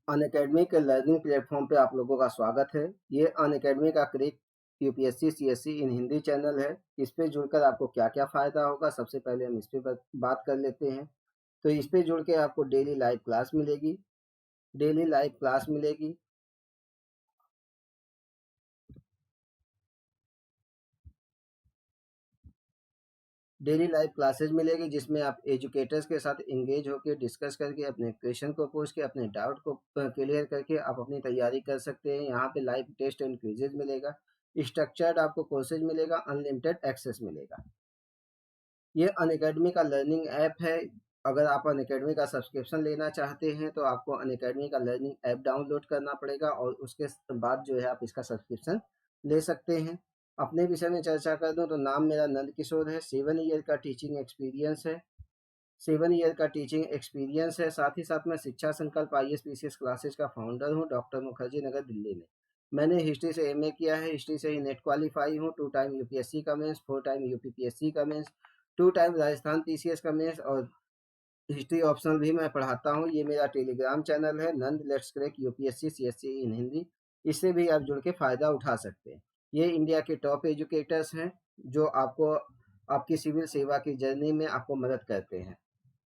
Unacademy के learning platform पे आप लोगों का स्वागत है। ये अनअकैडमी का क्रेक यूपीएससी सीएससी इन हिंदी चैनल है। इस पे जुड़कर आपको क्या क्या फ़ायदा होगा, सबसे पहले हम इस पे बात कर लेते हैं। तो इस पे जुड़ के आपको डेली लाइव क्लास मिलेगी। डेली लाइव क्लास मिलेगी। डेली लाइव क्लासेज मिलेगी जिसमें आप एजुकेटर्स के साथ इंगेज होकर डिस्कस करके अपने क्वेश्चन को पूछ के अपने डाउट को क्लियर करके आप अपनी तैयारी कर सकते हैं। यहाँ पे लाइव टेस्ट एंड क्विजेज मिलेगा। स्ट्रक्चर्ड आपको कोर्सेज मिलेगा। अनलिमिटेड एक्सेस मिलेगा। ये अनअकैडमी का लर्निंग ऐप है। अगर आप अनअकैडमी का सब्सक्रिप्शन लेना चाहते हैं तो आपको अनअकैडमी का लर्निंग ऐप डाउनलोड करना पड़ेगा और उसके बाद जो है आप इसका सब्सक्रिप्शन ले सकते हैं। अपने विषय में चर्चा कर दूं तो नाम मेरा नंद किशोर है। 7 ईयर का टीचिंग एक्सपीरियंस है। 7 ईयर का टीचिंग एक्सपीरियंस है। साथ ही साथ मैं शिक्षा संकल्प आईएएस पीसीएस क्लासेज का फाउंडर हूँ, डॉक्टर मुखर्जी नगर दिल्ली में। मैंने हिस्ट्री से एमए किया है। हिस्ट्री से ही नेट क्वालिफाई हूँ। 2 टाइम यूपीएससी का मेंस, 4 टाइम यूपीपीएससी का मेंस, 2 टाइम राजस्थान पीसीएस का मेंस और हिस्ट्री ऑप्शनल भी मैं पढ़ाता हूँ। ये मेरा टेलीग्राम चैनल है, नंद लेट्स क्रैक यूपीएससी सीएससी इन हिंदी। इससे भी आप जुड़ के फ़ायदा उठा सकते हैं। ये इंडिया के टॉप एजुकेटर्स हैं जो आपको आपकी सिविल सेवा की जर्नी में आपको मदद करते हैं।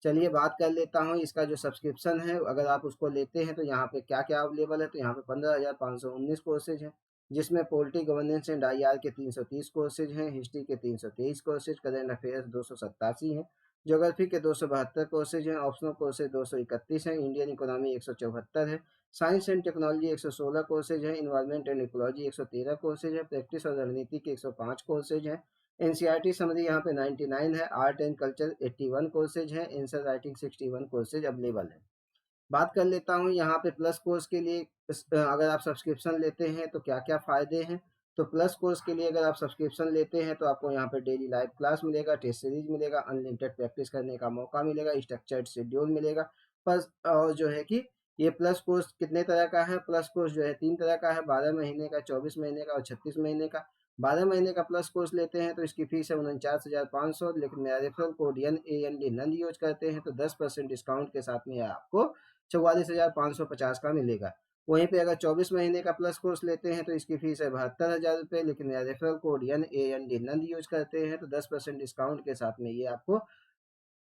चलिए बात कर लेता हूँ इसका जो सब्सक्रिप्शन है, अगर आप उसको लेते हैं तो यहाँ पे क्या क्या अवेलेबल है। तो यहाँ पे 15,519 कोर्सेज हैं जिसमें पॉलिटी गवर्नेंस एंड आईआर के 330 कोर्सेज हैं, हिस्ट्री के 323 कोर्सेज, करंट अफेयर्स 287 हैं, ज्योग्राफी के 272 कोर्सेज हैं, ऑप्शनल कोर्सेज 231 हैं, इंडियन इकोनॉमी 174 है, साइंस एंड टेक्नोलॉजी 116 कोर्सेज हैं, इन्वायरमेंट एंड इकोलॉजी 113 कोर्सेज है, प्रैक्टिस और रणनीति के 105 कोर्सेज हैं, एनसीईआरटी समरी यहाँ पे 99 है, आर्ट एंड कल्चर 81 कोर्सेज हैं, आंसर राइटिंग 61 कोर्सेज अवेलेबल है। बात कर लेता हूँ यहाँ पे प्लस कोर्स के लिए अगर आप सब्सक्रिप्शन लेते हैं तो क्या क्या फ़ायदे हैं। तो प्लस कोर्स के लिए अगर आप सब्सक्रिप्शन लेते हैं तो आपको यहाँ पे डेली लाइव क्लास मिलेगा, टेस्ट सीरीज मिलेगा, अनलिमिटेड प्रैक्टिस करने का मौका मिलेगा, स्ट्रक्चर्ड शेड्यूल मिलेगा। प्लस और जो है कि ये प्लस कोर्स कितने तरह का है। प्लस कोर्स जो है 3 तरह का है, 12 महीने का, 24 महीने का और 36 महीने का। 12 महीने का प्लस कोर्स लेते हैं तो इसकी फीस है 49,500, लेकिन मेरा रेफरल कोड NAND नंद यूज करते हैं तो 10% डिस्काउंट के साथ में आपको 44,550 का मिलेगा। वहीं पे अगर 24 महीने का प्लस कोर्स लेते हैं तो इसकी फीस है 72,000 रुपये, लेकिन मेरा रेफरल कोड NAND नंद यूज करते हैं तो 10% डिस्काउंट के साथ में ये आपको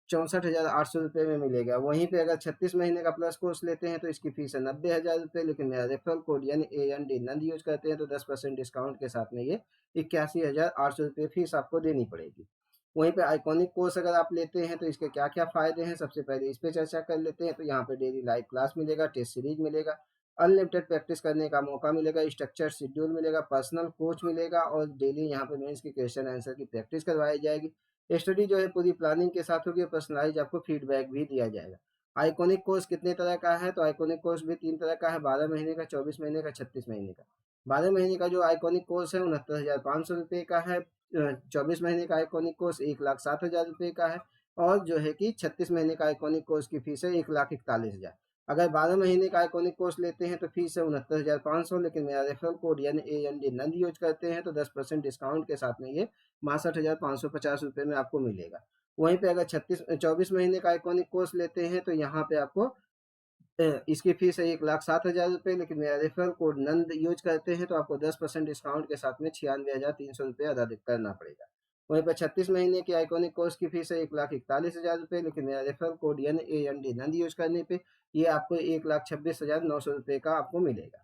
64,800 रुपये में मिलेगा। वहीं पे अगर 36 महीने का प्लस कोर्स लेते हैं तो इसकी फीस है 90,000 रुपये, लेकिन मेरा रेफरल कोड NAND नंद यूज करते हैं तो 10% डिस्काउंट के साथ में ये 81,800 रुपये फीस आपको देनी पड़ेगी। वहीं पे आइकॉनिक कोर्स अगर आप लेते हैं तो इसके क्या क्या फ़ायदे हैं, सबसे पहले इस पे चर्चा कर लेते हैं। तो यहाँ पे डेली लाइव क्लास मिलेगा, टेस्ट सीरीज मिलेगा, अनलिमिटेड प्रैक्टिस करने का मौका मिलेगा, स्ट्रक्चर शेड्यूल मिलेगा, पर्सनल कोच मिलेगा और डेली यहाँ पे मेंस की क्वेश्चन आंसर की प्रैक्टिस करवाई जाएगी। स्टडी जो है पूरी प्लानिंग के साथ होगी और पर्सनलाइज आपको फीडबैक भी दिया जाएगा। आइकॉनिक कोर्स कितने तरह का है। तो आइकॉनिक कोर्स भी 3 तरह का है, 12 महीने का, 24 महीने का, 36 महीने का। 12 महीने का जो आइकॉनिक कोर्स है 69,500 रुपये का है। 24 महीने का आइकॉनिक कोर्स 1,07,000 रुपये का है और जो है कि 36 महीने का आइकॉनिक कोर्स की फीस है 1,41,000। अगर 12 महीने का आइकॉनिक कोर्स लेते हैं तो फीस है 69,500, लेकिन मेरा रेफरल कोड NAND नंद यूज करते हैं तो 10% डिस्काउंट के साथ में ये 62,550 रुपये में आपको मिलेगा। वहीं पे अगर 24 महीने का आइकॉनिक कोर्स लेते हैं तो यहाँ पे आपको इसकी फीस है 1,07,000 रुपये, लेकिन मेरा रेफरल कोड नंद यूज करते हैं तो आपको 10% डिस्काउंट के साथ में 96,300 रुपये अदा करना पड़ेगा। वहीं पर 36 महीने की आइकॉनिक कोर्स की फीस है 1,41,000 रुपये, लेकिन मेरा रेफरल कोड NAND नंद यूज करने पे ये आपको 1,26,900 रुपये का आपको मिलेगा।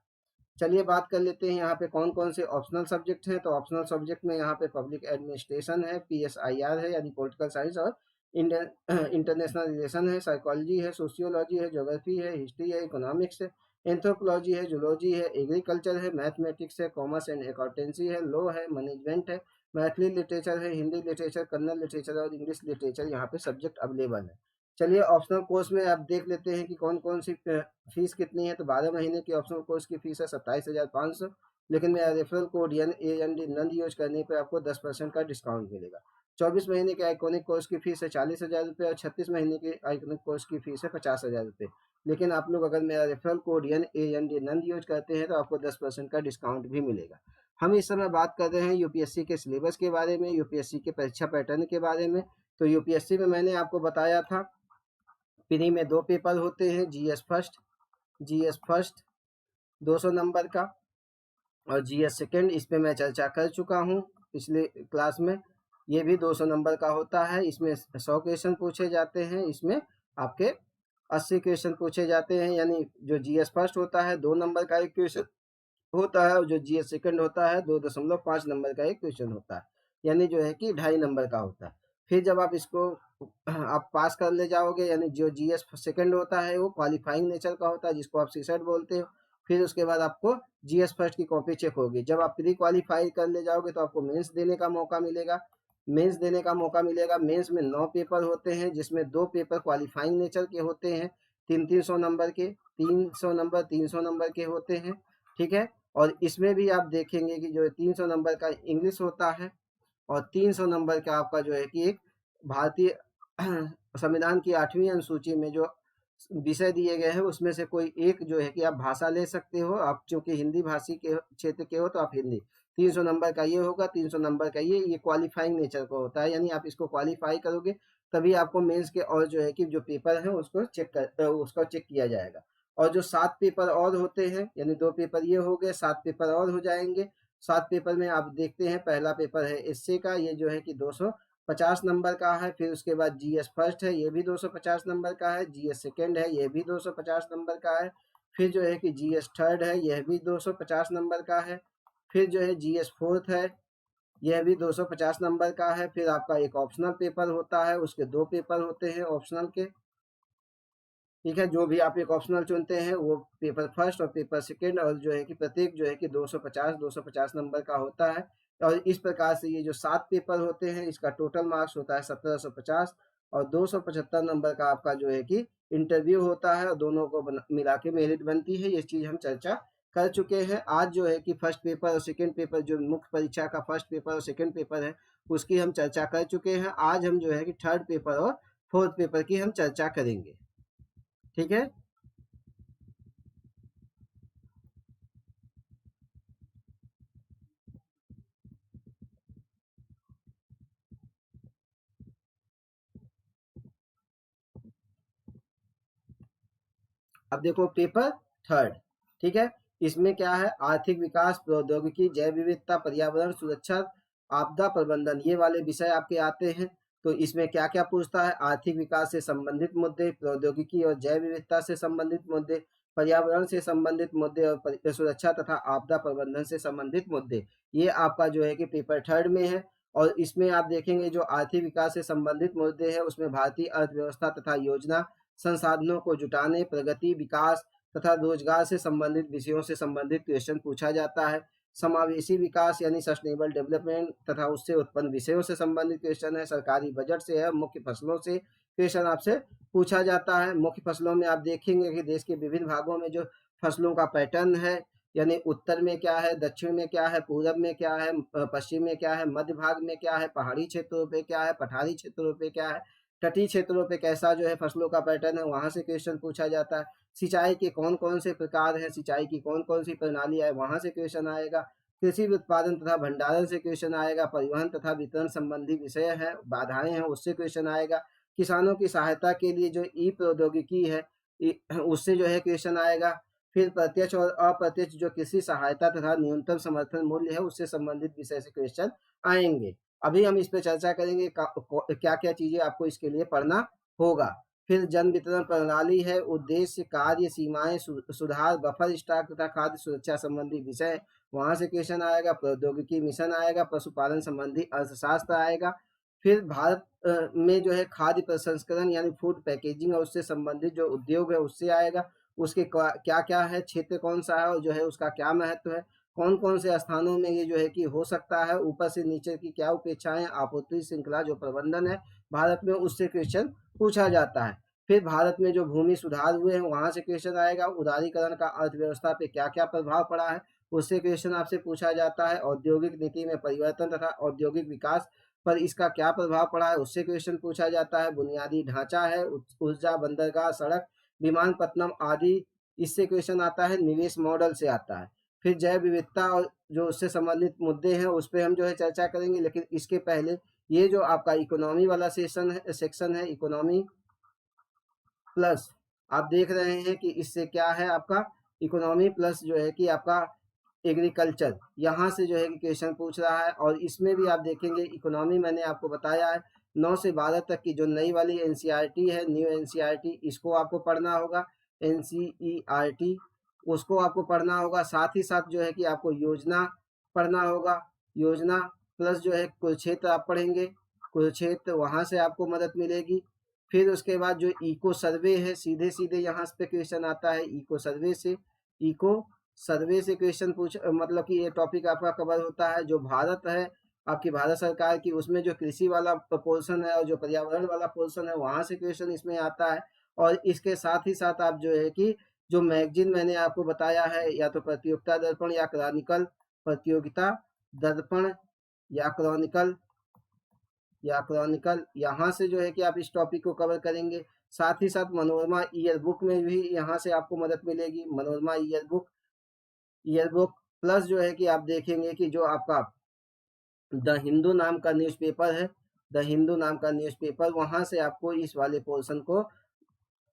चलिए बात कर लेते हैं यहाँ पे कौन कौन से ऑप्शनल सब्जेक्ट हैं। तो ऑप्शनल सब्जेक्ट में यहाँ पे पब्लिक एडमिनिस्ट्रेशन है, PSIR है यानी पॉलिटिकल साइंस और इंडियन इंटरनेशनल रिलेशन है, साइकोलॉजी है, सोशियोलॉजी है, ज्योग्राफी है, हिस्ट्री है, इकोनॉमिक्स है, एंथ्रोपोलॉजी है, जूलॉजी है, एग्रीकल्चर है, मैथमेटिक्स है, कॉमर्स एंड अकाउंटेंसी है, लॉ है, मैनेजमेंट है, मैथिली लिटरेचर है, हिंदी लिटरेचर, कन्नड़ लिटरेचर और इंग्लिश लिटरेचर यहाँ पे सब्जेक्ट अवेलेबल है। चलिए ऑप्शनल कोर्स में आप देख लेते हैं कि कौन कौन सी फीस कितनी है। तो 12 महीने की ऑप्शनल कोर्स की फीस है 27,500, लेकिन मेरा रेफरल कोड NAND नंद यूज करने पर आपको 10% का डिस्काउंट मिलेगा। 24 महीने के आइकॉनिक कोर्स की फीस है 40,000 रुपये और 36 महीने के आइकॉनिक कोर्स की फीस है 50,000 रुपये, लेकिन आप लोग अगर मेरा रेफरल कोड NAND नंद यूज करते हैं तो आपको 10% का डिस्काउंट भी मिलेगा। हम इस समय बात कर रहे हैं यूपीएससी के सिलेबस के बारे में, यूपीएससी के परीक्षा पैटर्न के बारे में। तो यूपीएससी में मैंने आपको बताया था प्री में 2 पेपर होते हैं, GS first GS first 200 number का, और जीएस सेकंड इस पे मैं चर्चा कर चुका हूँ पिछले क्लास में। ये भी 200 नंबर का होता है। इसमें 100 क्वेश्चन पूछे जाते हैं, इसमें आपके 80 क्वेश्चन पूछे जाते हैं। यानी जो जीएस फर्स्ट होता है 2 नंबर का एक क्वेश्चन होता है, और जो जीएस सेकंड होता है 2.5 नंबर का एक क्वेश्चन होता है, यानी जो है कि 2.5 नंबर का होता है। फिर जब आप इसको आप पास कर ले जाओगे, यानी जो जीएस सेकंड होता है वो क्वालिफाइंग नेचर का होता है, जिसको आप सीसेट बोलते हो। फिर उसके बाद आपको जीएस फर्स्ट की कॉपी चेक होगी। जब आप प्री क्वालिफाई कर ले जाओगे तो आपको मेंस देने का मौका मिलेगा। मेंस में 9 पेपर होते हैं, जिसमें 2 पेपर क्वालिफाइंग नेचर के होते हैं, 300 नंबर के, 300 नंबर के होते हैं। ठीक है। और इसमें भी आप देखेंगे कि जो 300 नंबर का इंग्लिश होता है, और 300 नंबर का आपका जो है कि एक भारतीय संविधान की 8वीं अनुसूची में जो विषय दिए गए हैं उसमें से कोई एक जो है कि आप भाषा ले सकते हो। आप चूंकि हिंदी भाषी के क्षेत्र के हो तो आप हिंदी, 300 नंबर का ये होगा, 300 नंबर का ये क्वालिफाइंग नेचर का होता है, यानी आप इसको क्वालिफाई करोगे तभी आपको मेंस के और जो है कि जो पेपर है उसको चेक किया जाएगा। और जो 7 पेपर और होते हैं, यानी 2 पेपर ये हो गए, 7 पेपर और हो जाएंगे। 7 पेपर में आप देखते हैं, पहला पेपर है एसए का, ये जो है कि 250 नंबर का है। फिर उसके बाद जीएस फर्स्ट है, ये भी 250 नंबर का है। जीएस सेकंड है, ये भी 250 नंबर का है। फिर जो है कि जीएस थर्ड है, यह भी 250 नंबर का है। फिर जो है जीएस फोर्थ है, यह भी 250 नंबर का है। फिर आपका एक ऑप्शनल पेपर होता है, उसके 2 पेपर होते हैं ऑप्शनल के। ठीक है, जो भी आप एक ऑप्शनल चुनते हैं वो पेपर फर्स्ट और पेपर सेकंड, और जो है कि प्रत्येक जो है कि 250 नंबर का होता है। और इस प्रकार से ये जो 7 पेपर होते हैं इसका टोटल मार्क्स होता है 1750, और 275 नंबर का आपका जो है कि इंटरव्यू होता है, और दोनों को मिला के मेरिट बनती है। ये चीज़ हम चर्चा कर चुके हैं। आज जो है कि फर्स्ट पेपर और सेकेंड पेपर, जो मुख्य परीक्षा का फर्स्ट पेपर और सेकेंड पेपर है, उसकी हम चर्चा कर चुके हैं। आज हम जो है कि थर्ड पेपर और फोर्थ पेपर की हम चर्चा करेंगे। ठीक है। अब देखो पेपर थर्ड। ठीक है, इसमें क्या है, आर्थिक विकास, प्रौद्योगिकी, जैव विविधता, पर्यावरण सुरक्षा, आपदा प्रबंधन, ये वाले विषय आपके आते हैं। तो इसमें क्या क्या पूछता है, आर्थिक विकास से संबंधित मुद्दे, प्रौद्योगिकी और जैव विविधता से संबंधित मुद्दे, पर्यावरण से संबंधित मुद्दे, और सुरक्षा तथा आपदा प्रबंधन से संबंधित मुद्दे, ये आपका जो है कि पेपर थर्ड में है। और इसमें आप देखेंगे जो आर्थिक विकास से संबंधित मुद्दे हैं उसमें भारतीय अर्थव्यवस्था तथा योजना संसाधनों को जुटाने, प्रगति, विकास तथा रोजगार से संबंधित विषयों से संबंधित क्वेश्चन पूछा जाता है। समावेशी विकास यानी सस्टेनेबल डेवलपमेंट तथा उससे उत्पन्न विषयों से संबंधित क्वेश्चन है। सरकारी बजट से है। मुख्य फसलों से क्वेश्चन आपसे पूछा जाता है। मुख्य फसलों में आप देखेंगे कि देश के विभिन्न भागों में जो फसलों का पैटर्न है, यानी उत्तर में क्या है, दक्षिण में क्या है, पूरब में क्या है, पश्चिम में क्या है, मध्य भाग में क्या है, पहाड़ी क्षेत्रों पे क्या है, पठारी क्षेत्रों पे क्या है, तटीय क्षेत्रों पे कैसा जो है फसलों का पैटर्न है, वहां से क्वेश्चन पूछा जाता है। सिंचाई के कौन कौन से प्रकार हैं, सिंचाई की कौन कौन सी प्रणाली है, वहां से क्वेश्चन आएगा। कृषि उत्पादन तथा भंडारण से क्वेश्चन आएगा। परिवहन तथा वितरण संबंधी विषय है, बाधाएं हैं, उससे क्वेश्चन आएगा। किसानों की सहायता के लिए जो ई प्रौद्योगिकी है उससे जो है क्वेश्चन आएगा। फिर प्रत्यक्ष और अप्रत्यक्ष जो कृषि सहायता तथा न्यूनतम समर्थन मूल्य है उससे संबंधित विषय से क्वेश्चन आएंगे। अभी हम इस पे चर्चा करेंगे क्या क्या चीजें आपको इसके लिए पढ़ना होगा। फिर जन वितरण प्रणाली है, उद्देश्य, कार्य, सीमाएं, सुधार, बफर स्टॉक तथा खाद्य सुरक्षा संबंधी विषय, वहां से क्वेश्चन आएगा। प्रौद्योगिकी मिशन आएगा। पशुपालन संबंधी अर्थशास्त्र आएगा। फिर भारत में जो है खाद्य प्रसंस्करण यानी फूड पैकेजिंग और उससे संबंधित जो उद्योग है उससे आएगा। उसके क्या क्या है, क्षेत्र कौन सा है और जो है उसका क्या महत्व है, कौन कौन से स्थानों में ये जो है कि हो सकता है, ऊपर से नीचे की क्या उपेक्षाएं, आपूर्ति श्रृंखला जो प्रबंधन है भारत में उससे क्वेश्चन पूछा जाता है। फिर भारत में जो भूमि सुधार हुए हैं वहां से क्वेश्चन आएगा। उदारीकरण का अर्थव्यवस्था पे क्या क्या प्रभाव पड़ा है उससे क्वेश्चन आपसे पूछा जाता है। औद्योगिक नीति में परिवर्तन तथा औद्योगिक विकास पर इसका क्या प्रभाव पड़ा है उससे क्वेश्चन पूछा जाता है। बुनियादी ढांचा है, ऊर्जा, बंदरगाह, सड़क, विमानपत्तनम आदि, इससे क्वेश्चन आता है। निवेश मॉडल से आता है। फिर जैव विविधता और जो उससे संबंधित मुद्दे हैं उस पर हम जो है चर्चा करेंगे, लेकिन इसके पहले ये जो आपका इकोनॉमी वाला सेक्शन है, इकोनॉमी प्लस आप देख रहे हैं कि इससे क्या है आपका इकोनॉमी प्लस जो है कि आपका एग्रीकल्चर, यहाँ से जो है कि क्वेश्चन पूछ रहा है। और इसमें भी आप देखेंगे इकोनॉमी मैंने आपको बताया है 9 से 12 तक की जो नई वाली एनसीईआरटी है, न्यू एनसीईआरटी, इसको आपको पढ़ना होगा। एनसीईआरटी उसको आपको पढ़ना होगा। साथ ही साथ जो है कि आपको योजना पढ़ना होगा। योजना प्लस जो है कुरुक्षेत्र आप पढ़ेंगे, कुरुक्षेत्र वहाँ से आपको मदद मिलेगी। फिर उसके बाद जो इको सर्वे है, सीधे सीधे यहाँ पे क्वेश्चन आता है इको सर्वे से। इको सर्वे से क्वेश्चन पूछ मतलब कि ये टॉपिक आपका कवर होता है। जो भारत है आपकी भारत सरकार की, उसमें जो कृषि वाला पोर्शन है और जो पर्यावरण वाला पोर्शन है, वहाँ से क्वेश्चन इसमें आता है। और इसके साथ ही साथ आप जो है कि जो मैगजीन मैंने आपको बताया है, या तो प्रतियोगिता दर्पण या क्रॉनिकल, प्रतियोगिता दर्पण या क्रॉनिकल यहाँ से जो है कि आप इस टॉपिक को कवर करेंगे। साथ ही साथ मनोरमा ईयर बुक में भी यहाँ से आपको मदद मिलेगी। मनोरमा ईयर बुक प्लस जो है कि आप देखेंगे कि जो आपका द हिंदू नाम का न्यूज़पेपर है, द हिंदू नाम का न्यूज़पेपर, वहाँ से आपको इस वाले पोर्शन को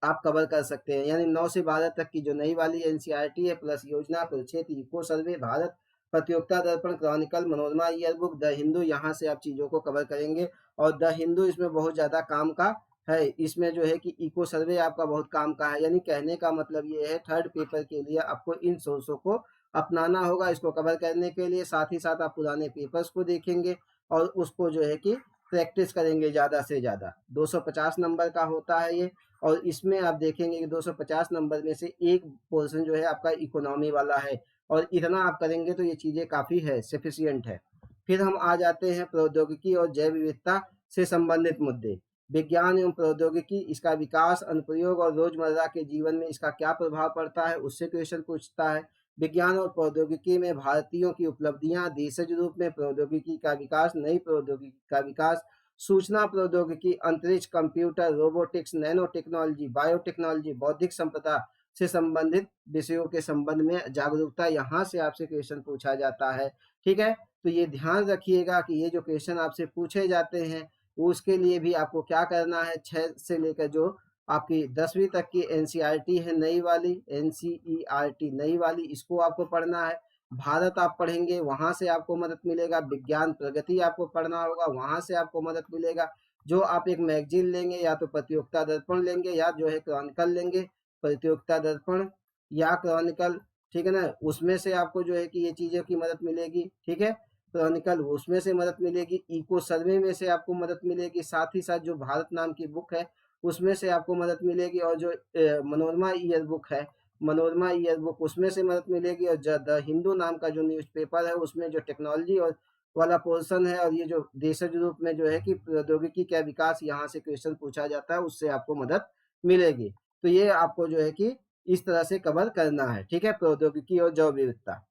आप कवर कर सकते हैं। यानी 9 से 12 तक की जो नई वाली एनसीईआरटी है प्लस योजना, कुरुक्षेत्र, इको सर्वे, भारत, प्रतियोगिता दर्पण, Chronicle, Manorama year book, the Hindu, यहाँ से आप चीज़ों को कवर करेंगे। और द हिंदू इसमें बहुत ज़्यादा काम का है। इसमें जो है कि इको सर्वे आपका बहुत काम का है। यानी कहने का मतलब ये है थर्ड पेपर के लिए आपको इन सोर्सों को अपनाना होगा इसको कवर करने के लिए। साथ ही साथ आप पुराने पेपर्स को देखेंगे और उसको जो है कि प्रैक्टिस करेंगे ज़्यादा से ज़्यादा। 250 नंबर का होता है ये। और इसमें आप देखेंगे कि 250 नंबर में से एक पोर्शन जो है आपका इकोनॉमी वाला है। और इतना आप करेंगे तो ये चीज़ें काफ़ी है, सफिशियंट है। फिर हम आ जाते हैं प्रौद्योगिकी और जैव विविधता से संबंधित मुद्दे। विज्ञान एवं प्रौद्योगिकी, इसका विकास, अनुप्रयोग और रोजमर्रा के जीवन में इसका क्या प्रभाव पड़ता है, उससे क्वेश्चन पूछता है। विज्ञान और प्रौद्योगिकी में भारतीयों की उपलब्धियां, देशज रूप में प्रौद्योगिकी का विकास, नई प्रौद्योगिकी का विकास, सूचना प्रौद्योगिकी, अंतरिक्ष, computer, robotics, nano technology, biotechnology, बौद्धिक संपदा से संबंधित विषयों के संबंध में जागरूकता, यहाँ से आपसे क्वेश्चन पूछा जाता है। ठीक है, तो ये ध्यान रखिएगा कि ये जो क्वेश्चन आपसे पूछे जाते हैं उसके लिए भी आपको क्या करना है। 6 से लेकर जो आपकी 10वीं तक की एनसीईआरटी है नई वाली, एनसीईआरटी नई वाली, इसको आपको पढ़ना है। भारत आप पढ़ेंगे, वहाँ से आपको मदद मिलेगा। विज्ञान प्रगति आपको पढ़ना होगा, वहाँ से आपको मदद मिलेगा। जो आप एक मैगजीन लेंगे, या तो प्रतियोगिता दर्पण लेंगे या जो है क्रॉनिकल लेंगे, प्रतियोगिता दर्पण या क्रॉनिकल, ठीक है ना, उसमें से आपको जो है कि ये चीज़ों की मदद मिलेगी। ठीक है, क्रॉनिकल उसमें से मदद मिलेगी, इको सर्वे में से आपको मदद मिलेगी, साथ ही साथ जो भारत नाम की बुक है उसमें से आपको मदद मिलेगी। और जो मनोरमा ईयर बुक है, मनोरमा ईयर बुक उसमें से मदद मिलेगी। और द हिंदू नाम का जो न्यूज़पेपर है उसमें जो टेक्नोलॉजी और वाला पोर्शन है, और ये जो देशज रूप में जो है कि प्रौद्योगिकी का विकास, यहाँ से क्वेश्चन पूछा जाता है, उससे आपको मदद मिलेगी। तो ये आपको जो है कि इस तरह से कवर करना है। ठीक है, प्रौद्योगिकी और जैव विविधता।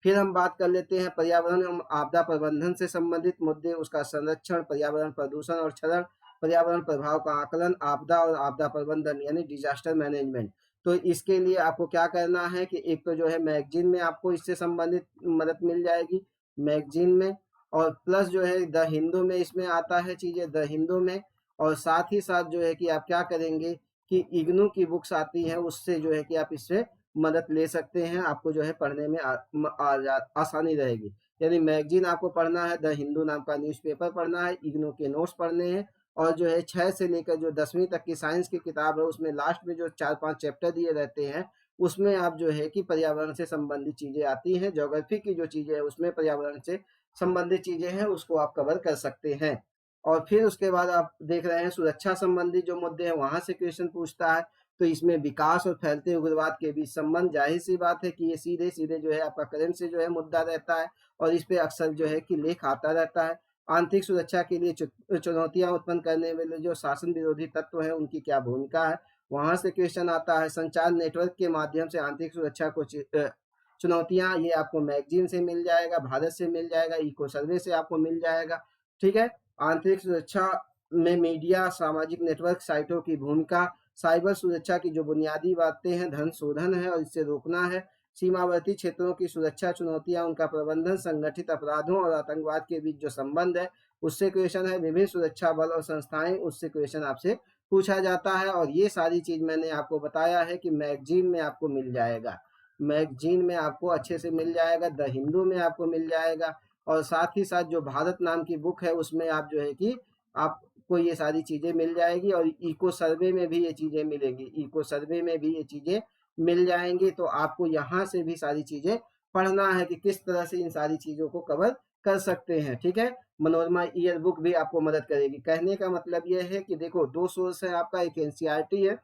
फिर हम बात कर लेते हैं पर्यावरण एवं आपदा प्रबंधन से संबंधित मुद्दे, उसका संरक्षण, पर्यावरण प्रदूषण और क्षरण, पर्यावरण प्रभाव का आकलन, आपदा और आपदा प्रबंधन यानी डिजास्टर मैनेजमेंट। तो इसके लिए आपको क्या करना है कि एक तो जो है मैगजीन में आपको इससे संबंधित मदद मिल जाएगी, मैगजीन में। और प्लस जो है द हिंदू में इसमें आता है चीज़ें, द हिंदू में। और साथ ही साथ जो है कि आप क्या करेंगे कि इग्नू की बुक्स आती हैं, उससे जो है कि आप इससे मदद ले सकते हैं। आपको जो है पढ़ने में आसानी रहेगी। यानी मैगजीन आपको पढ़ना है, द हिंदू नाम का न्यूज़पेपर पढ़ना है, इग्नू के नोट्स पढ़ने हैं। और जो है 6 से लेकर जो 10वीं तक की साइंस की किताब है उसमें लास्ट में जो 4-5 चैप्टर दिए रहते हैं, उसमें आप जो है कि पर्यावरण से संबंधित चीज़ें आती हैं। ज्योग्राफी की जो चीज़ें हैं उसमें पर्यावरण से संबंधित चीज़ें हैं, उसको आप कवर कर सकते हैं। और फिर उसके बाद आप देख रहे हैं सुरक्षा संबंधी जो मुद्दे हैं, वहाँ से क्वेश्चन पूछता है। तो इसमें विकास और फैलते उग्रवाद के बीच संबंध, जाहिर सी बात है कि ये सीधे सीधे जो है आपका करंट से जो है मुद्दा रहता है, और इस पे अक्सर जो है कि लेख आता रहता है। आंतरिक सुरक्षा के लिए चुनौतियां उत्पन्न करने वाले जो शासन विरोधी तत्व हैं उनकी क्या भूमिका है, वहां से क्वेश्चन आता है। संचार नेटवर्क के माध्यम से आंतरिक सुरक्षा को चुनौतियां, ये आपको मैगजीन से मिल जाएगा, भारत से मिल जाएगा, इको सर्वे से आपको मिल जाएगा। ठीक है, आंतरिक सुरक्षा में मीडिया, सामाजिक नेटवर्क साइटों की भूमिका, साइबर सुरक्षा की जो बुनियादी बातें हैं, धन शोधन है और इससे रोकना है, सीमावर्ती क्षेत्रों की सुरक्षा चुनौतियां, उनका प्रबंधन, संगठित अपराधों और आतंकवाद के बीच जो संबंध है उससे क्वेश्चन है, विभिन्न सुरक्षा बल और संस्थाएं, उससे क्वेश्चन आपसे पूछा जाता है। और ये सारी चीज़ मैंने आपको बताया है कि मैगज़ीन में आपको मिल जाएगा, मैगज़ीन में आपको अच्छे से मिल जाएगा, द हिंदू में आपको मिल जाएगा, और साथ ही साथ जो भारत नाम की बुक है उसमें आप जो है कि आपको ये सारी चीज़ें मिल जाएगी, और इको सर्वे में भी ये चीज़ें मिलेंगी, इको सर्वे में भी ये चीज़ें मिल जाएंगी। तो आपको यहाँ से भी सारी चीज़ें पढ़ना है कि किस तरह से इन सारी चीज़ों को कवर कर सकते हैं, ठीक है। मनोरमा ईयर बुक भी आपको मदद करेगी। कहने का मतलब ये है कि देखो, दो सोर्स है आपका, एक एनसीईआरटी है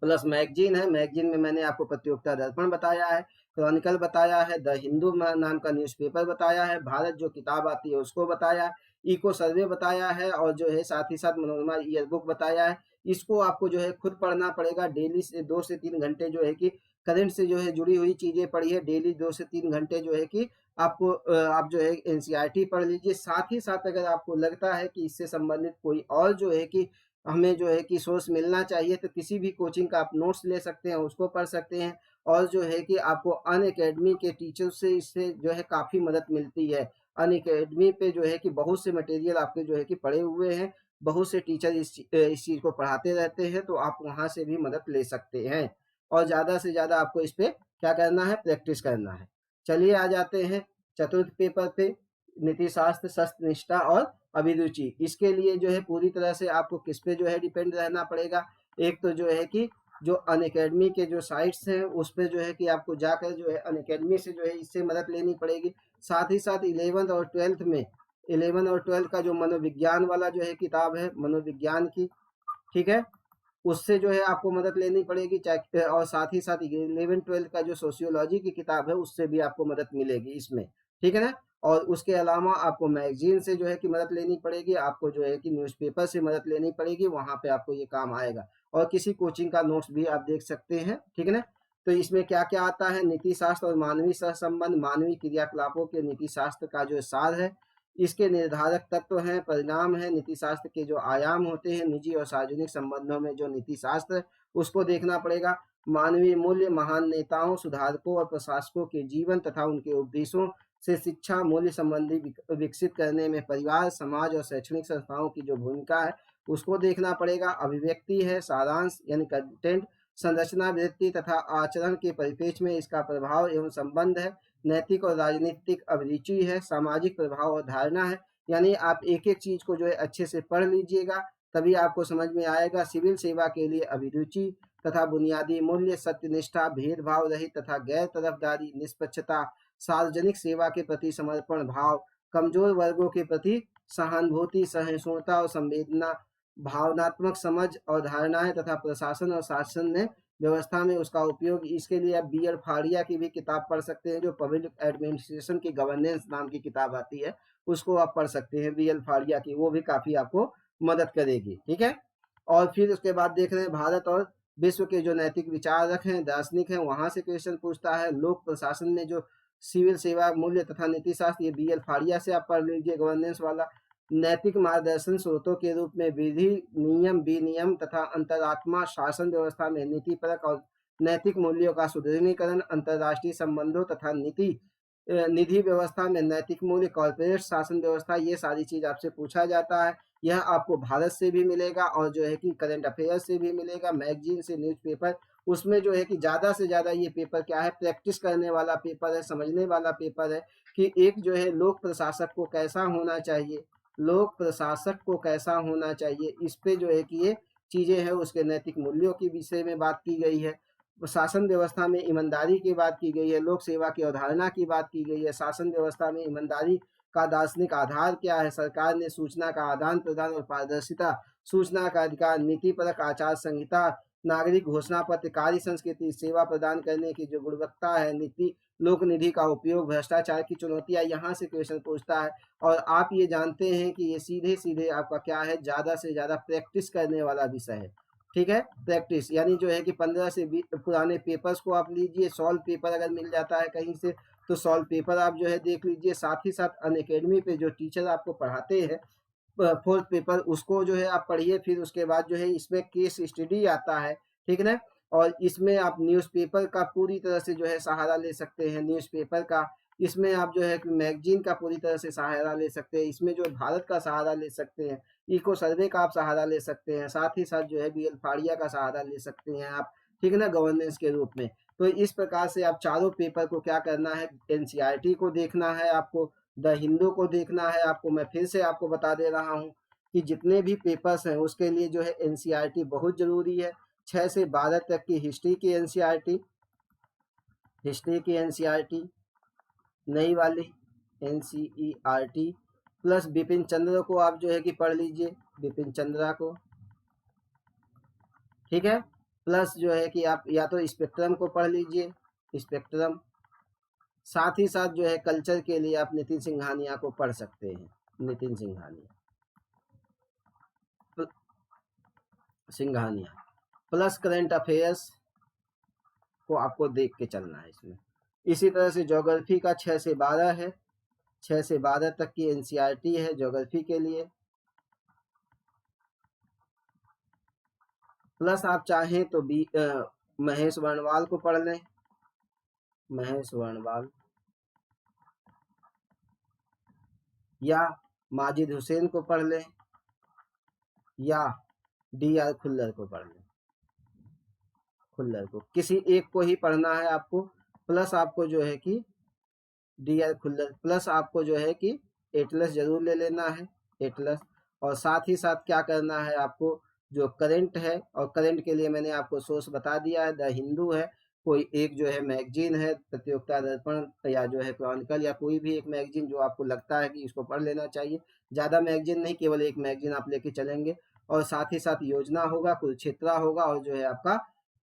प्लस मैगजीन है। मैगजीन में मैंने आपको प्रतियोगिता दर्पण बताया है, क्रॉनिकल बताया है, द हिंदू नाम का न्यूज़पेपर बताया है, भारत जो किताब आती है उसको बताया, इको सर्वे बताया है, और जो है साथ ही साथ मनोरमा ईयर बुक बताया है। इसको आपको जो है खुद पढ़ना पड़ेगा, डेली से 2 से 3 घंटे जो है कि करंट से जो है जुड़ी हुई चीज़ें पढ़िए, डेली 2 से 3 घंटे जो है कि आपको आप जो है एनसीईआरटी पढ़ लीजिए। साथ ही साथ अगर आपको लगता है कि इससे संबंधित कोई और जो है कि हमें जो है कि सोर्स मिलना चाहिए, तो किसी भी कोचिंग का आप नोट्स ले सकते हैं, उसको पढ़ सकते हैं। और जो है कि आपको अनअकैडमी के टीचर से इससे जो है काफ़ी मदद मिलती है। अनअकैडमी पे जो है कि बहुत से मटेरियल आपके जो है कि पड़े हुए हैं, बहुत से टीचर इस चीज़ को पढ़ाते रहते हैं, तो आप वहाँ से भी मदद ले सकते हैं। और ज़्यादा से ज़्यादा आपको इस पे क्या करना है, प्रैक्टिस करना है। चलिए आ जाते हैं चतुर्थ पेपर पे, नीति शास्त्र, शस्त्र निष्ठा और अभिरुचि। इसके लिए जो है पूरी तरह से आपको किस पे जो है डिपेंड रहना पड़ेगा। एक तो जो है कि जो अनअकैडमी के जो साइट्स हैं उस पे जो है कि आपको जाकर जो है अनअकैडमी से जो है इससे मदद लेनी पड़ेगी। साथ ही साथ 11th और 12th में, 11 और 12 का जो मनोविज्ञान वाला जो है किताब है मनोविज्ञान की, ठीक है, उससे जो है आपको मदद लेनी पड़ेगी। चाहे और साथ ही साथ 11-12 का जो सोशियोलॉजी की किताब है उससे भी आपको मदद मिलेगी इसमें, ठीक है ना। और उसके अलावा आपको मैगजीन से जो है कि मदद लेनी पड़ेगी, आपको जो है कि न्यूज़पेपर से मदद लेनी पड़ेगी, वहाँ पे आपको ये काम आएगा। और किसी कोचिंग का नोट्स भी आप देख सकते हैं, ठीक है ना। तो इसमें क्या क्या आता है, नीति शास्त्र और मानवीय सहसंबंध, मानवीय क्रियाकलापों के नीति शास्त्र का जो सार है, इसके निर्धारक तत्व हैं, परिणाम है, नीति शास्त्र के जो आयाम होते हैं, निजी और सार्वजनिक संबंधों में जो नीति शास्त्र है उसको देखना पड़ेगा। मानवीय मूल्य, महान नेताओं, सुधारकों और प्रशासकों के जीवन तथा उनके उपदेशों से शिक्षा मूल्य संबंधी विकसित करने में परिवार, समाज और शैक्षणिक संस्थाओं की जो भूमिका है उसको देखना पड़ेगा। अभिव्यक्ति है, सारांश यानी कंटेंट, संरचना, वृत्ति तथा आचरण के परिप्रेक्ष्य में इसका प्रभाव एवं संबंध है। नैतिक और राजनीतिक अभिरुचि है, सामाजिक प्रभाव और धारणा है। यानी आप एक एक चीज को जो है अच्छे से पढ़ लीजिएगा, तभी आपको समझ में आएगा। सिविल सेवा के लिए अभिरुचि तथा बुनियादी मूल्य, सत्यनिष्ठा, भेदभाव रहित तथा गैर तरफदारी, निष्पक्षता, सार्वजनिक सेवा के प्रति समर्पण भाव, कमजोर वर्गों के प्रति सहानुभूति, सहिष्णुता और संवेदना, भावनात्मक समझ और धारणाएं तथा प्रशासन और शासन में व्यवस्था में उसका उपयोग। इसके लिए आप बी एल फाड़िया की भी किताब पढ़ सकते हैं, जो पब्लिक एडमिनिस्ट्रेशन की गवर्नेंस नाम की किताब आती है, उसको आप पढ़ सकते हैं बी एल फाड़िया की, वो भी काफ़ी आपको मदद करेगी, ठीक है। और फिर उसके बाद देख रहे हैं भारत और विश्व के जो नैतिक विचारक हैं, दार्शनिक हैं, वहाँ से क्वेश्चन पूछता है। लोक प्रशासन में जो सिविल सेवा मूल्य तथा नीति शास्त्र, ये बी एल फाड़िया से आप पढ़ लीजिए, गवर्नेंस वाला। नैतिक मार्गदर्शन स्रोतों के रूप में विधि, नियम, विनियम तथा अंतरात्मा, शासन व्यवस्था में नीति परक और नैतिक मूल्यों का सुदृढ़ीकरण, अंतर्राष्ट्रीय संबंधों तथा निधि व्यवस्था में नैतिक मूल्य, कॉर्पोरेट शासन व्यवस्था, ये सारी चीज आपसे पूछा जाता है। यह आपको भारत से भी मिलेगा और जो है कि करंट अफेयर से भी मिलेगा, मैगजीन से, न्यूज़पेपर। उसमें जो है कि ज़्यादा से ज़्यादा ये पेपर क्या है, प्रैक्टिस करने वाला पेपर है, समझने वाला पेपर है कि एक जो है लोक प्रशासक को कैसा होना चाहिए, लोक प्रशासक को कैसा होना चाहिए, इस पे जो है कि ये चीज़ें हैं। उसके नैतिक मूल्यों के विषय में बात की गई है, शासन व्यवस्था में ईमानदारी की बात की गई है, लोक सेवा की अवधारणा की बात की गई है, शासन व्यवस्था में ईमानदारी का दार्शनिक आधार क्या है, सरकार ने सूचना का आदान प्रदान और पारदर्शिता, सूचना का अधिकार, नीति परक आचार संहिता, नागरिक घोषणा पत्र, कार्य संस्कृति, सेवा प्रदान करने की जो गुणवत्ता है, नीति, लोक निधि का उपयोग, भ्रष्टाचार की चुनौतियां, यहाँ से क्वेश्चन पूछता है। और आप ये जानते हैं कि ये सीधे सीधे आपका क्या है, ज़्यादा से ज़्यादा प्रैक्टिस करने वाला विषय है, ठीक है। प्रैक्टिस यानी जो है कि 15 से 20 पुराने पेपर्स को आप लीजिए, सॉल्व पेपर अगर मिल जाता है कहीं से तो सॉल्व पेपर आप जो है देख लीजिए। साथ ही साथ अनअकैडमी पे जो टीचर आपको पढ़ाते हैं फोर्थ पेपर, उसको जो है आप पढ़िए। फिर उसके बाद जो है इसमें केस स्टडी आता है, ठीक है ना। और इसमें आप न्यूज़पेपर का पूरी तरह से जो है सहारा ले सकते हैं, न्यूज़पेपर का। इसमें आप जो है मैगजीन का पूरी तरह से सहारा ले सकते हैं, इसमें जो भारत का सहारा ले सकते हैं। इको सर्वे का आप सहारा ले सकते हैं, साथ ही साथ जो है बीएल फाड़िया का सहारा ले सकते हैं आप, ठीक है ना, गवर्नेंस के रूप में। तो इस प्रकार से आप चारों पेपर को क्या करना है, एनसीईआरटी को देखना है आपको, द हिंदू को देखना है आपको। मैं फिर से आपको बता दे रहा हूँ कि जितने भी पेपर्स हैं उसके लिए जो है एनसीईआरटी बहुत जरूरी है। 6 से 12 तक की हिस्ट्री की एनसीईआरटी, नई वाली एनसीईआरटी, प्लस बिपिन चंद्र को आप जो है कि पढ़ लीजिए, बिपिन चंद्रा को, ठीक है। प्लस जो है कि आप या तो स्पेक्ट्रम को पढ़ लीजिए, स्पेक्ट्रम। साथ ही साथ जो है कल्चर के लिए आप नितिन सिंघानिया को पढ़ सकते हैं, Nitin Singhania, plus current affairs को आपको देख के चलना है इसमें। इसी तरह से ज्योग्राफी का 6 से 12 है, 6 से 12 तक की एनसीईआरटी है ज्योग्राफी के लिए। प्लस आप चाहें तो महेश वर्णवाल को पढ़ लें, महेश वर्णवाल, या माजिद हुसैन को पढ़ लें, या डीआर खुल्लर को पढ़ लें, खुल्लर को, किसी एक को ही पढ़ना है आपको। प्लस आपको जो है कि डीआर खुल्लर, प्लस आपको जो है कि एटलस जरूर ले लेना है, एटलस। और साथ ही साथ क्या करना है आपको, जो करंट है, और करंट के लिए मैंने आपको सोर्स बता दिया है, द हिंदू है, कोई एक जो है मैगजीन है, प्रतियोगिता दर्पण या जो है क्रॉनिकल, या कोई भी एक मैगजीन जो आपको लगता है कि इसको पढ़ लेना चाहिए। ज़्यादा मैगजीन नहीं, केवल एक मैगजीन आप लेके चलेंगे। और साथ ही साथ योजना होगा, कुरुक्षेत्रा होगा, और जो है आपका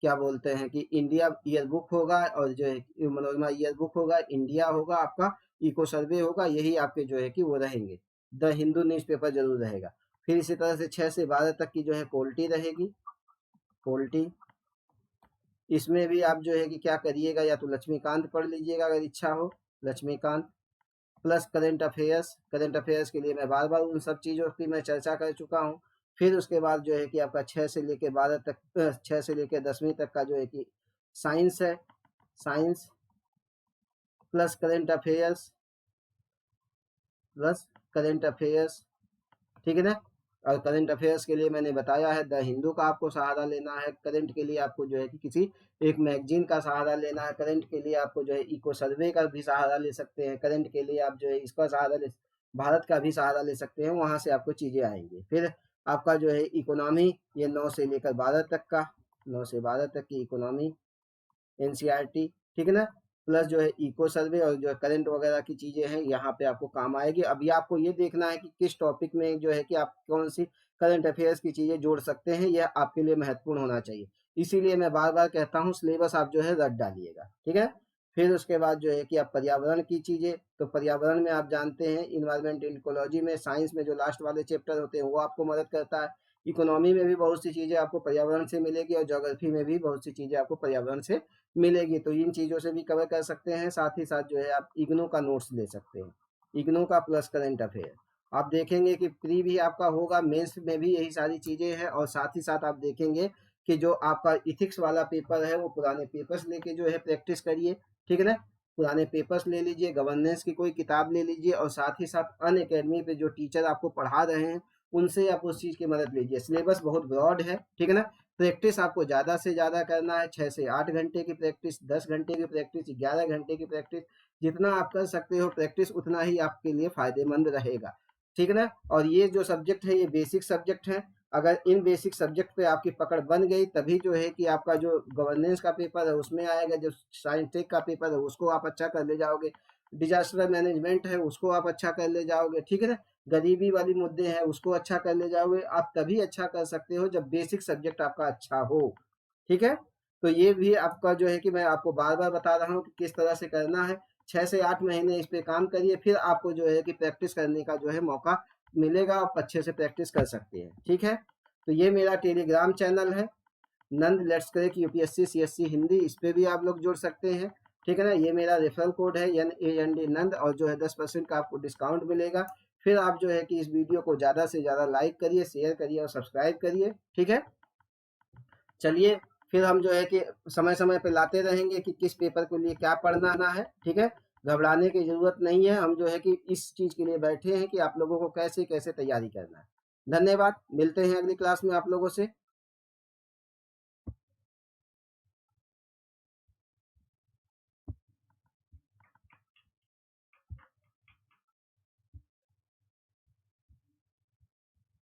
क्या बोलते हैं कि इंडिया ईयर बुक होगा, और जो है मनोरमा ईयर बुक होगा, इंडिया होगा आपका, इको सर्वे होगा, यही आपके जो है कि वो रहेंगे। द हिंदू न्यूज़पेपर जरूर रहेगा। फिर इसी तरह से 6 से 12 तक की जो है पोल्टी रहेगी, पोल्टी। इसमें भी आप जो है कि क्या करिएगा, या तो लक्ष्मीकांत पढ़ लीजिएगा अगर इच्छा हो, Laxmikant. Plus current affairs, current affairs के लिए मैं बार बार उन सब चीज़ों की मैं चर्चा कर चुका हूँ। फिर उसके बाद जो है कि आपका 6 से लेके 12 तक, 6 से लेके 10वीं तक का जो है कि साइंस है, science, plus current affairs, plus current affairs, ठीक है ना। और करंट अफेयर्स के लिए मैंने बताया है, द हिंदू का आपको सहारा लेना है। करंट के लिए आपको जो है कि किसी एक मैगजीन का सहारा लेना है। करंट के लिए आपको जो है इको सर्वे का भी सहारा ले सकते हैं। करंट के लिए आप जो है इसका सहारा ले, भारत का भी सहारा ले सकते हैं, वहाँ से आपको चीज़ें आएंगी। फिर आपका जो है इकोनॉमी, ये 9 से लेकर 12 तक का, 9 से 12 तक की इकोनॉमी एनसीईआरटी, ठीक है ना। प्लस जो है इको सर्वे और जो है करंट वगैरह की चीज़ें हैं, यहाँ पे आपको काम आएगी। अभी आपको ये देखना है कि किस टॉपिक में जो है कि आप कौन सी करंट अफेयर्स की चीज़ें जोड़ सकते हैं, यह आपके लिए महत्वपूर्ण होना चाहिए। इसीलिए मैं बार बार कहता हूँ सिलेबस आप जो है रट डालिएगा, ठीक है। फिर उसके बाद जो है कि आप पर्यावरण की चीज़ें, तो पर्यावरण में आप जानते हैं इन्वायरमेंट इकोलॉजी में, साइंस में जो लास्ट वाले चैप्टर होते हैं वो आपको मदद करता है। इकोनॉमी में भी बहुत सी चीज़ें आपको पर्यावरण से मिलेगी, और ज्योग्राफी में भी बहुत सी चीज़ें आपको पर्यावरण से मिलेगी। तो इन चीज़ों से भी कवर कर सकते हैं। साथ ही साथ जो है आप इग्नू का नोट्स ले सकते हैं, इग्नू का प्लस करंट अफेयर। आप देखेंगे कि प्री भी आपका होगा, मेंस में भी यही सारी चीज़ें हैं। और साथ ही साथ आप देखेंगे कि जो आपका इथिक्स वाला पेपर है वो पुराने पेपर्स लेके जो है प्रैक्टिस करिए, ठीक है ना। पुराने पेपर्स ले लीजिए, गवर्नेंस की कोई किताब ले लीजिए, और साथ ही साथ अन अकेडमी पे जो टीचर आपको पढ़ा रहे हैं उनसे आप उस चीज़ की मदद लीजिए। सिलेबस बहुत ब्रॉड है, ठीक है ना। प्रैक्टिस आपको ज़्यादा से ज़्यादा करना है, 6 से 8 घंटे की प्रैक्टिस, 10 घंटे की प्रैक्टिस, 11 घंटे की प्रैक्टिस, जितना आप कर सकते हो प्रैक्टिस उतना ही आपके लिए फ़ायदेमंद रहेगा, ठीक है ना। और ये जो सब्जेक्ट है ये बेसिक सब्जेक्ट है। अगर इन बेसिक सब्जेक्ट पे आपकी पकड़ बन गई तभी जो है कि आपका जो गवर्नेंस का पेपर है उसमें आएगा, जो साइंस टेक का पेपर है उसको आप अच्छा कर ले जाओगे, डिजास्टर मैनेजमेंट है उसको आप अच्छा कर ले जाओगे, ठीक है ना। गरीबी वाली मुद्दे हैं उसको अच्छा कर ले जाओगे। आप तभी अच्छा कर सकते हो जब बेसिक सब्जेक्ट आपका अच्छा हो, ठीक है। तो ये भी आपका जो है कि मैं आपको बार बार बता रहा हूँ कि किस तरह से करना है। 6 से 8 महीने इस पे काम करिए, फिर आपको जो है कि प्रैक्टिस करने का जो है मौका मिलेगा, आप अच्छे से प्रैक्टिस कर सकते हैं, ठीक है। तो ये मेरा टेलीग्राम चैनल है, नंद let's crack UPSC CSC Hindi, इस पे भी आप लोग जुड़ सकते हैं, ठीक है ना। ये मेरा रेफरल कोड है NAND नंद, और जो है 10% का आपको डिस्काउंट मिलेगा। फिर आप जो है कि इस वीडियो को ज़्यादा से ज़्यादा लाइक करिए, शेयर करिए और सब्सक्राइब करिए, ठीक है। चलिए, फिर हम जो है कि समय समय पे लाते रहेंगे कि किस पेपर के लिए क्या पढ़ना है, ठीक है। घबराने की ज़रूरत नहीं है, हम जो है कि इस चीज़ के लिए बैठे हैं कि आप लोगों को कैसे कैसे तैयारी करना है। धन्यवाद, मिलते हैं अगली क्लास में आप लोगों से।